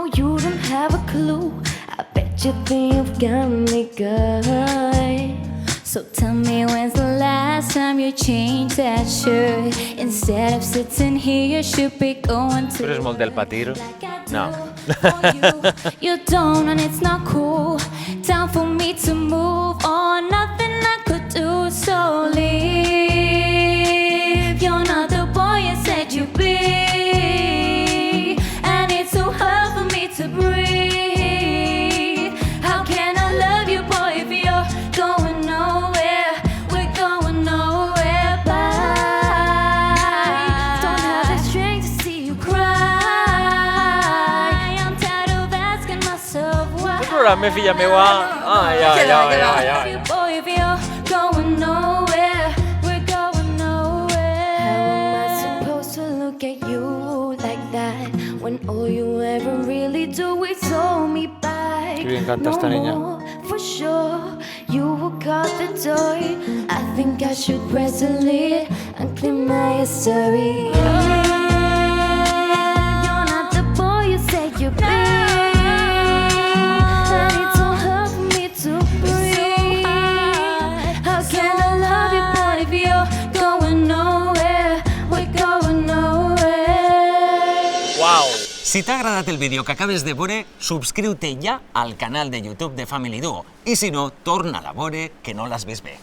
know you don't have a clue. I bet you think you've got me good. So tell me when's the last time you changed that shirt? Instead of sitting here, you should be going to. Però és molt del patir. No. You don't, and it's not cool. Time for me to move on. Nothing I could do, so leave. You're not the boy you said you'd be, and it's so hard for me to breathe. How can I love you, boy, if you're going nowhere? We're going nowhere. Bye. Don't have the strength to see you cry. I'm tired of asking myself why. Un programa, filla meva. Ai, ai, ai, ai, ai. Boy, if you're going nowhere, we're going nowhere. How am I supposed to look at you like that when all you ever really do is hold me back? Qué bien canta esta niña. more, for sure, you walk out the door. I think I should press delete and clean my history. You're not the boy you said you'd be. And it's so hard for me to breathe. How can I love you, boy, if you're going nowhere? We're going nowhere. Uau! Si t'ha agradat el vídeo que acabes de veure, subscriu-te ja al canal de YouTube de Family Duo. I si no, torna a la veure que no l'has vist bé.